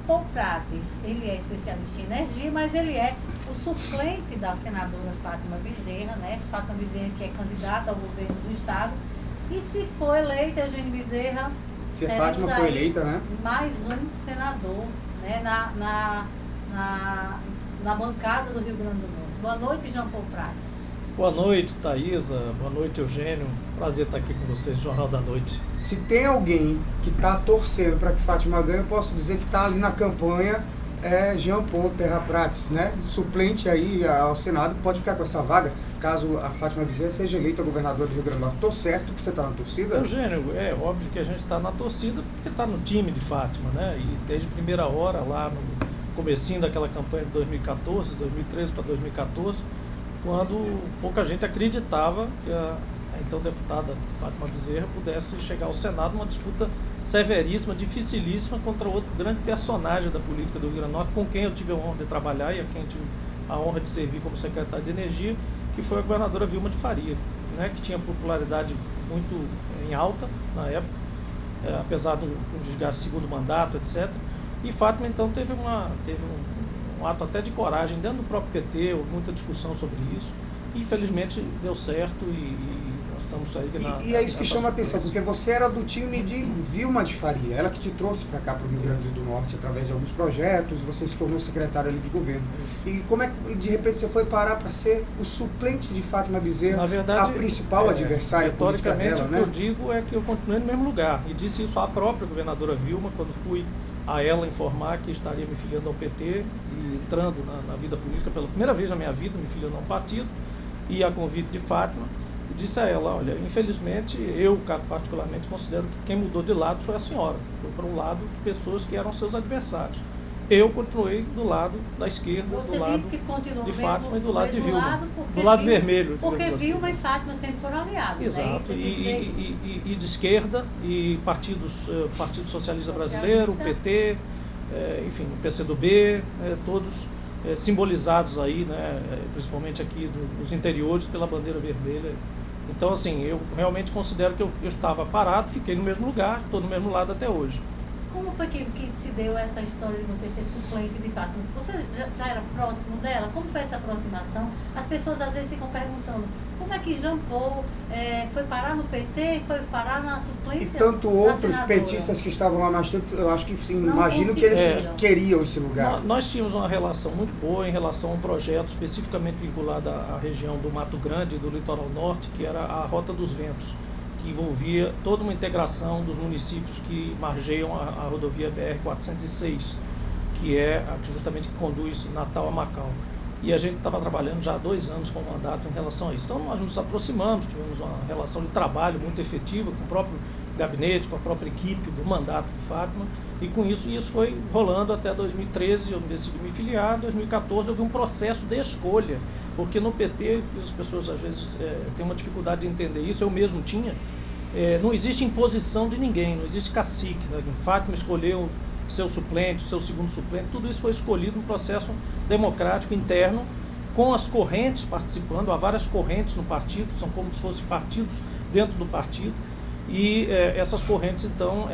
Paul Prates, ele é especialista em energia, mas ele é o suplente da senadora Fátima Bezerra, né? Fátima Bezerra, que é candidata ao governo do estado. E se for eleita, Eugênio Bezerra, se a Fátima foi eleita, né? Mais um senador, né? Na bancada do Rio Grande do Norte. Boa noite, Jean Paul Prates. Boa noite, Thaisa. Boa noite, Eugênio. Prazer estar aqui com vocês no Jornal da Noite. Se tem alguém que está torcendo para que Fátima ganhe, eu posso dizer que está ali na campanha Jean Paul Terra Prates, né? Suplente aí ao Senado, pode ficar com essa vaga, caso a Fátima Bezerra seja eleita governadora do Rio Grande do Norte. Estou certo que você está na torcida? Eugênio, é óbvio que a gente está na torcida porque está no time de Fátima, né? E desde a primeira hora, lá no comecinho daquela campanha de 2014, 2013 para 2014, quando pouca gente acreditava que a então deputada Fátima Bezerra pudesse chegar ao Senado numa disputa severíssima, dificilíssima, contra outro grande personagem da política do Rio Grande do Norte, com quem eu tive a honra de trabalhar e a quem tive a honra de servir como secretário de Energia, que foi a governadora Vilma de Faria, né, que tinha popularidade muito em alta na época, apesar do desgaste segundo mandato, etc. E Fátima, então, teve um ato até de coragem dentro do próprio PT, houve muita discussão sobre isso, e infelizmente deu certo e nós estamos aí na... E é isso que chama a atenção, porque você era do time de Vilma de Faria, ela que te trouxe para cá, para o Rio Grande do Norte, através de alguns projetos, você se tornou secretário ali de governo. E como é que de repente você foi parar para ser o suplente de Fátima Bezerra, na verdade, a principal adversária política dela, o que eu digo é que eu continuei no mesmo lugar, e disse isso à própria governadora Vilma, quando fui a ela informar que estaria me filiando ao PT e entrando na vida política pela primeira vez na minha vida, me filiando a um partido, e a convite de Fátima, e disse a ela, olha, infelizmente, eu particularmente considero que quem mudou de lado foi a senhora, foi para um lado de pessoas que eram seus adversários. Eu continuei do lado da esquerda, do lado de Fátima e do lado de Vilma, do lado vermelho. Porque Vilma e Fátima sempre foram aliados. Exato, e de esquerda, e Partido Socialista Brasileiro, o PT, enfim, o PCdoB, todos simbolizados aí, né, principalmente aqui nos interiores, pela bandeira vermelha. Então, assim, eu realmente considero que eu estava parado, fiquei no mesmo lugar, estou no mesmo lado até hoje. Como foi que se deu essa história de você ser suplente de Fátima? Você já era próximo dela? Como foi essa aproximação? As pessoas às vezes ficam perguntando, como é que Jean Paul foi parar no PT e foi parar na suplência? E tanto outros petistas que estavam lá mais tempo, eu acho que sim, imagino que eles queriam esse lugar. Nós tínhamos uma relação muito boa em relação a um projeto especificamente vinculado à região do Mato Grande, do Litoral Norte, que era a Rota dos Ventos, que envolvia toda uma integração dos municípios que margeiam a rodovia BR-406, que é a que justamente conduz Natal a Macau. E a gente estava trabalhando já há 2 anos com o mandato em relação a isso. Então nós nos aproximamos, tivemos uma relação de trabalho muito efetiva com o próprio gabinete, com a própria equipe do mandato de Fátima, e com isso foi rolando até 2013, eu decidi me filiar. Em 2014 houve um processo de escolha, porque no PT, as pessoas às vezes têm uma dificuldade de entender isso, eu mesmo tinha, não existe imposição de ninguém, não existe cacique, né? Fátima escolheu seu suplente, seu segundo suplente, tudo isso foi escolhido num processo democrático interno, com as correntes participando, há várias correntes no partido, são como se fossem partidos dentro do partido, e essas correntes então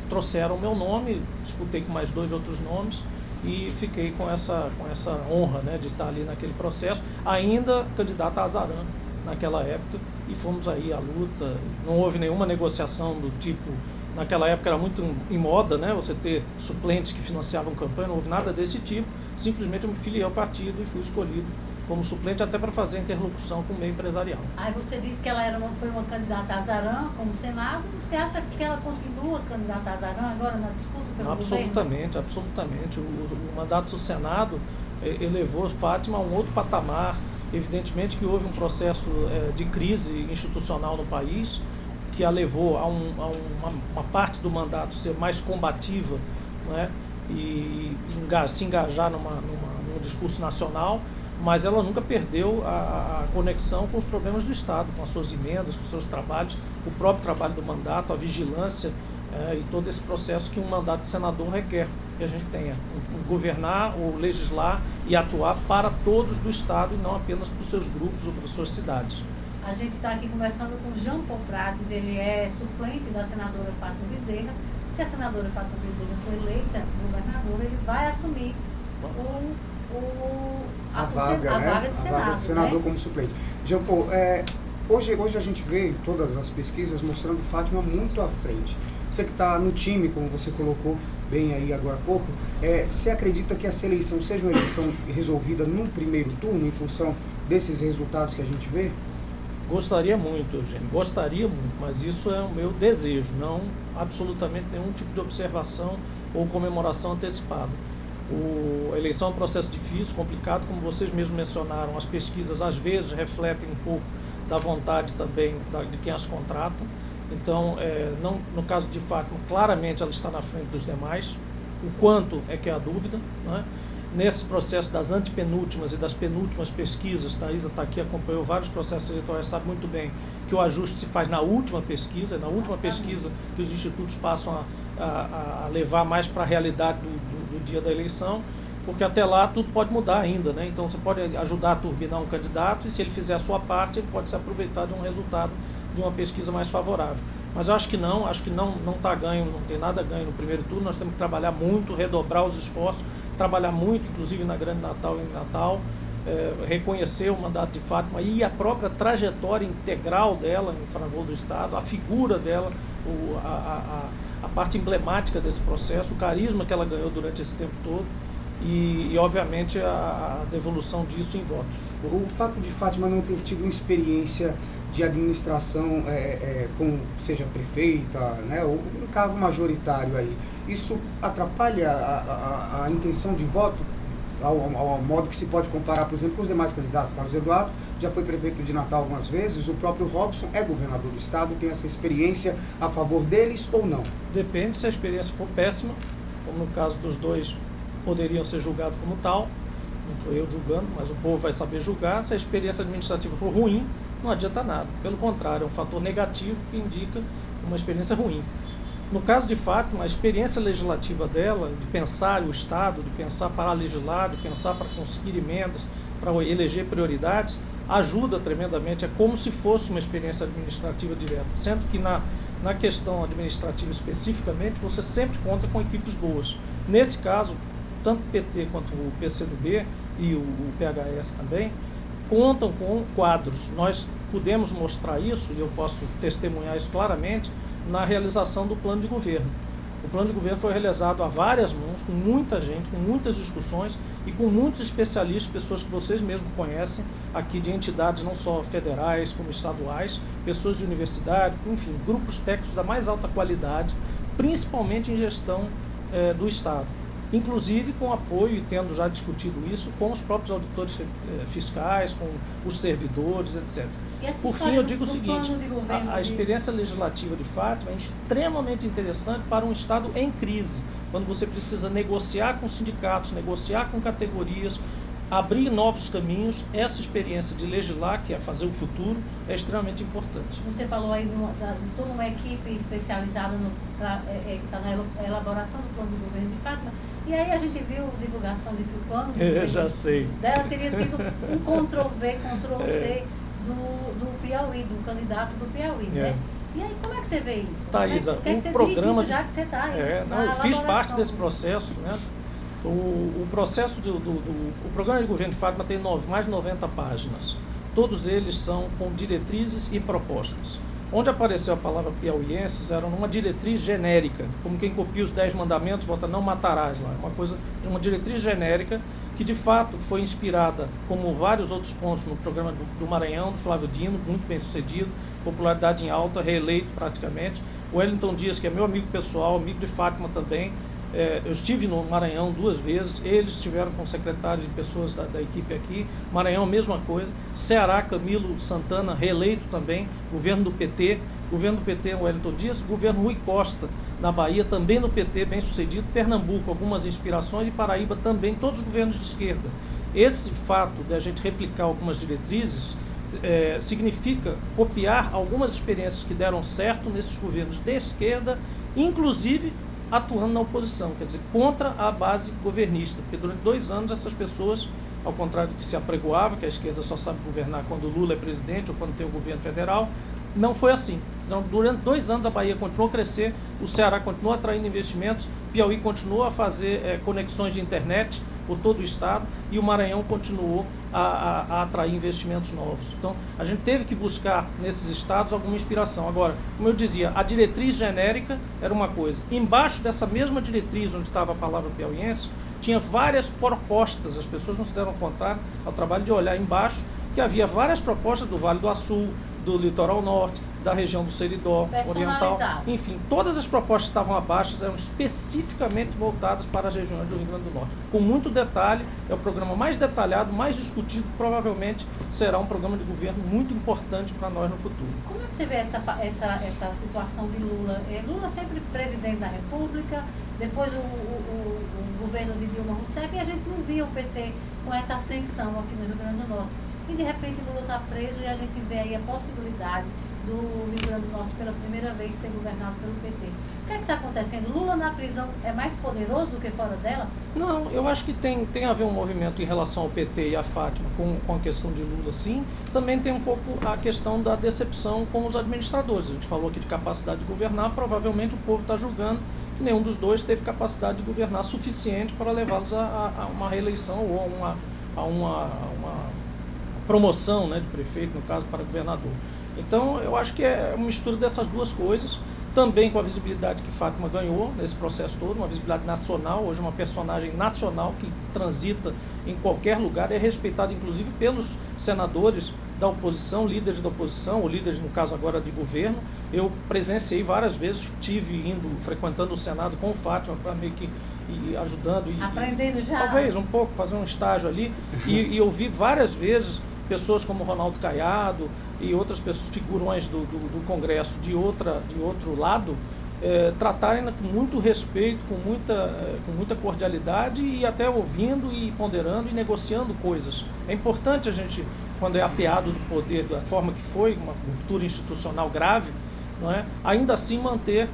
trouxeram o meu nome, disputei com mais 2 outros nomes e fiquei com essa honra, né, de estar ali naquele processo, ainda candidato a Azarã naquela época, e fomos aí à luta, não houve nenhuma negociação do tipo. Naquela época era muito em moda, né, você ter suplentes que financiavam campanha, não houve nada desse tipo, simplesmente eu me filiei ao partido e fui escolhido como suplente até para fazer interlocução com o meio empresarial. Aí você disse que ela foi uma candidata a Azarã como Senado, você acha que ela continua candidata a Azarã agora na disputa pelo governo? Absolutamente. O mandato do Senado elevou Fátima a um outro patamar. Evidentemente que houve um processo de crise institucional no país, que a levou a uma parte do mandato ser mais combativa, né, e se engajar num discurso nacional, mas ela nunca perdeu a conexão com os problemas do Estado, com as suas emendas, com os seus trabalhos, o próprio trabalho do mandato, a vigilância e todo esse processo que um mandato de senador requer que a gente tenha, governar ou legislar e atuar para todos do Estado e não apenas para os seus grupos ou para as suas cidades. A gente está aqui conversando com Jean Paul Prates, ele é suplente da senadora Fátima Bezerra. Se a senadora Fátima Bezerra foi eleita governadora, vai assumir a vaga, né? vaga de senador, vaga de senador, né? como suplente. Jean Paul, hoje a gente vê em todas as pesquisas mostrando Fátima muito à frente. Você que está no time, como você colocou bem aí agora há pouco, você acredita que essa eleição seja uma eleição resolvida num primeiro turno, em função desses resultados que a gente vê? Gostaria muito, Eugênio, gostaria muito, mas isso é o meu desejo, não absolutamente nenhum tipo de observação ou comemoração antecipada. A eleição é um processo difícil, complicado, como vocês mesmos mencionaram, as pesquisas às vezes refletem um pouco da vontade também de quem as contrata. Então, no caso de Fátima, claramente ela está na frente dos demais. O quanto é que é a dúvida, né? Nesse processo das antepenúltimas e das penúltimas pesquisas, Thaisa está aqui, acompanhou vários processos eleitorais, sabe muito bem que o ajuste se faz na última pesquisa, que os institutos passam a levar mais para a realidade do dia da eleição, porque até lá tudo pode mudar ainda, né? Então você pode ajudar a turbinar um candidato e se ele fizer a sua parte, ele pode se aproveitar de um resultado de uma pesquisa mais favorável. Mas eu acho que não está ganho, não tem nada ganho no primeiro turno, nós temos que trabalhar muito, redobrar os esforços, trabalhar muito, inclusive na Grande Natal e em Natal, reconhecer o mandato de Fátima e a própria trajetória integral dela em favor do Estado, a figura dela, a parte emblemática desse processo, o carisma que ela ganhou durante esse tempo todo e obviamente, a devolução disso em votos. O fato de Fátima não ter tido uma experiência de administração, como seja prefeita, né, ou um cargo majoritário aí, isso atrapalha a intenção de voto ao modo que se pode comparar, por exemplo, com os demais candidatos? Carlos Eduardo já foi prefeito de Natal algumas vezes, o próprio Robson é governador do estado, tem essa experiência a favor deles ou não? Depende, se a experiência for péssima, como no caso dos dois poderiam ser julgados como tal, não estou eu julgando, mas o povo vai saber julgar. Se a experiência administrativa for ruim, não adianta nada. Pelo contrário, é um fator negativo que indica uma experiência ruim. No caso de Fátima, a experiência legislativa dela, de pensar o Estado, de pensar para legislar, de pensar para conseguir emendas, para eleger prioridades, ajuda tremendamente. É como se fosse uma experiência administrativa direta, sendo que na questão administrativa especificamente, você sempre conta com equipes boas. Nesse caso, tanto o PT quanto o PCdoB e o PHS também, contam com quadros. Nós podemos mostrar isso, e eu posso testemunhar isso claramente, na realização do plano de governo. O plano de governo foi realizado a várias mãos, com muita gente, com muitas discussões e com muitos especialistas, pessoas que vocês mesmos conhecem aqui de entidades não só federais como estaduais, pessoas de universidade, enfim, grupos técnicos da mais alta qualidade, principalmente em gestão do Estado. Inclusive com apoio, e tendo já discutido isso, com os próprios auditores fiscais, com os servidores, etc. Por fim, eu digo o seguinte, a experiência legislativa de Fátima é extremamente interessante para um Estado em crise, quando você precisa negociar com sindicatos, negociar com categorias, abrir novos caminhos. Essa experiência de legislar, que é fazer o futuro, é extremamente importante. Você falou aí de toda uma equipe especializada que está na elaboração do plano de governo de Fátima. E aí a gente viu a divulgação de que o plano dela teria sido um Ctrl-V, Ctrl-C do Piauí, do candidato do Piauí, né? E aí, como é que você vê isso? Thaisa, o programa... já que você está aí, eu fiz parte desse processo, né? O processo o programa de governo de Fátima tem mais de 90 páginas. Todos eles são com diretrizes e propostas. Onde apareceu a palavra piauienses era numa diretriz genérica, como quem copia os 10 mandamentos, bota não matarás lá. Uma diretriz genérica que de fato foi inspirada, como vários outros pontos no programa do Maranhão, do Flávio Dino, muito bem sucedido, popularidade em alta, reeleito praticamente. O Wellington Dias, que é meu amigo pessoal, amigo de Fátima também. Eu estive no Maranhão 2 vezes, eles estiveram com secretários e pessoas da equipe aqui. Maranhão, mesma coisa. Ceará, Camilo Santana, reeleito também. Governo do PT, Wellington Dias. Governo Rui Costa, na Bahia, também no PT, bem sucedido. Pernambuco, algumas inspirações. E Paraíba também, todos os governos de esquerda. Esse fato de a gente replicar algumas diretrizes significa copiar algumas experiências que deram certo nesses governos de esquerda, inclusive atuando na oposição, quer dizer, contra a base governista, porque durante 2 anos essas pessoas, ao contrário do que se apregoava, que a esquerda só sabe governar quando o Lula é presidente ou quando tem o governo federal, Não foi assim. Então, durante 2 anos a Bahia continuou a crescer, o Ceará continuou atraindo investimentos, Piauí continuou a fazer conexões de internet por todo o estado e o Maranhão continuou a atrair investimentos novos. Então, a gente teve que buscar nesses estados alguma inspiração. Agora, como eu dizia, a diretriz genérica era uma coisa. Embaixo dessa mesma diretriz, onde estava a palavra piauiense, tinha várias propostas. As pessoas não se deram conta ao trabalho de olhar embaixo, que havia várias propostas do Vale do Açu, do Litoral Norte, da região do Seridó, Oriental. Enfim, todas as propostas que estavam abaixo eram especificamente voltadas para as regiões do Rio Grande do Norte. Com muito detalhe, é o programa mais detalhado, mais discutido, provavelmente será um programa de governo muito importante para nós no futuro. Como é que você vê essa situação de Lula? Lula sempre presidente da República, depois o governo de Dilma Rousseff, e a gente não via o PT com essa ascensão aqui no Rio Grande do Norte. E de repente Lula está preso e a gente vê aí a possibilidade do Rio Grande do Norte pela primeira vez ser governado pelo PT. O que é que está acontecendo? Lula na prisão é mais poderoso do que fora dela? Não, eu acho que tem a ver um movimento em relação ao PT e à Fátima com a questão de Lula, sim. Também tem um pouco a questão da decepção com os administradores. A gente falou aqui de capacidade de governar, provavelmente o povo está julgando que nenhum dos dois teve capacidade de governar suficiente para levá-los a uma reeleição ou a uma promoção, né, de prefeito, no caso, para governador. Então, eu acho que é uma mistura dessas duas coisas, também com a visibilidade que Fátima ganhou nesse processo todo, uma visibilidade nacional, hoje uma personagem nacional que transita em qualquer lugar, é respeitada inclusive pelos senadores da oposição, líderes da oposição, ou líderes, no caso agora, de governo. Eu presenciei várias vezes, frequentando o Senado com Fátima, para meio que ir ajudando. Aprendendo já? Talvez, um pouco, fazer um estágio ali, e eu vi várias vezes pessoas como Ronaldo Caiado e outras pessoas, figurões do Congresso de outro lado, tratarem com muito respeito, com muita cordialidade e até ouvindo e ponderando e negociando coisas. É importante a gente, quando é apeado do poder da forma que foi, uma ruptura institucional grave, não é? Ainda assim manter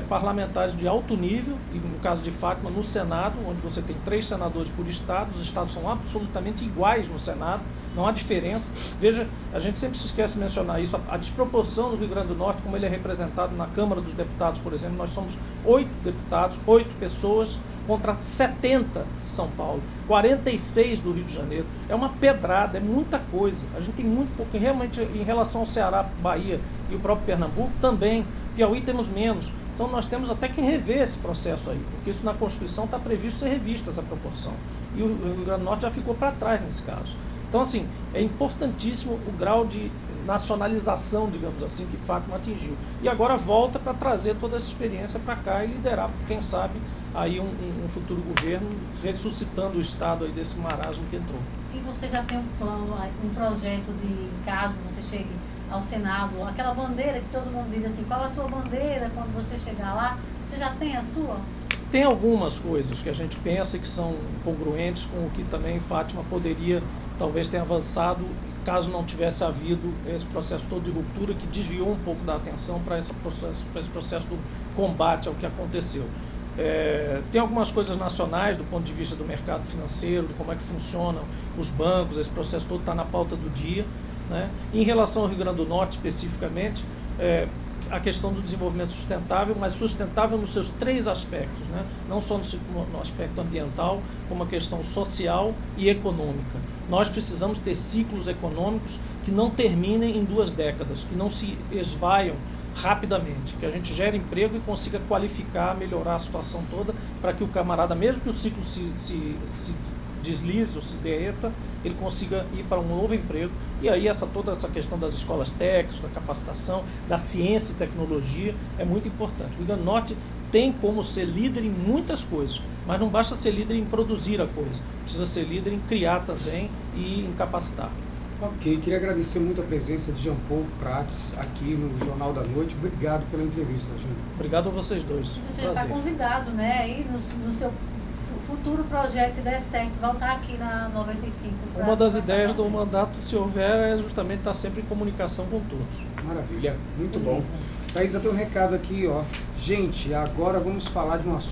parlamentares de alto nível, e no caso de Fátima, no Senado, onde você tem 3 senadores por estado, os estados são absolutamente iguais no Senado, não há diferença. Veja, a gente sempre se esquece de mencionar isso, a desproporção do Rio Grande do Norte, como ele é representado na Câmara dos Deputados, por exemplo, nós somos 8 deputados, 8 pessoas contra 70 de São Paulo, 46 do Rio de Janeiro. É uma pedrada, é muita coisa. A gente tem muito pouco, realmente, em relação ao Ceará, Bahia e o próprio Pernambuco, também. Piauí temos menos. Então nós temos até que rever esse processo aí, porque isso na Constituição está previsto ser revista essa proporção. E o Rio Grande do Norte já ficou para trás nesse caso. Então, assim, é importantíssimo o grau de nacionalização, digamos assim, que Fátima atingiu. E agora volta para trazer toda essa experiência para cá e liderar, quem sabe, aí um futuro governo ressuscitando o Estado aí desse marasmo que entrou. E você já tem um plano, um projeto de, caso você chegue ao Senado, aquela bandeira que todo mundo diz assim, qual a sua bandeira quando você chegar lá? Você já tem a sua? Tem algumas coisas que a gente pensa que são congruentes com o que também Fátima poderia, talvez, ter avançado, caso não tivesse havido esse processo todo de ruptura que desviou um pouco da atenção para esse processo do combate ao que aconteceu. Tem algumas coisas nacionais do ponto de vista do mercado financeiro, de como é que funcionam os bancos, esse processo todo está na pauta do dia, né? Em relação ao Rio Grande do Norte especificamente, a questão do desenvolvimento sustentável, mas sustentável nos seus 3 aspectos, né? Não só no aspecto ambiental, como a questão social e econômica. Nós precisamos ter ciclos econômicos que não terminem em 2 décadas, que não se esvaiam rapidamente, que a gente gere emprego e consiga qualificar, melhorar a situação toda, para que o camarada, mesmo que o ciclo se deslize ou se derreta, ele consiga ir para um novo emprego. E aí toda essa questão das escolas técnicas, da capacitação, da ciência e tecnologia é muito importante. O Rio Grande do Norte tem como ser líder em muitas coisas, mas não basta ser líder em produzir a coisa, precisa ser líder em criar também e em capacitar. Ok, queria agradecer muito a presença de Jean Paul Prats aqui no Jornal da Noite. Obrigado pela entrevista, Jean. Obrigado a vocês dois. Você já está convidado, né, aí no seu futuro projeto, se der certo, voltar aqui na 95. Uma das ideias do mandato, se houver, é justamente estar sempre em comunicação com todos. Maravilha, muito bom. Thaisa, tem um recado aqui, ó. Gente, agora vamos falar de um assunto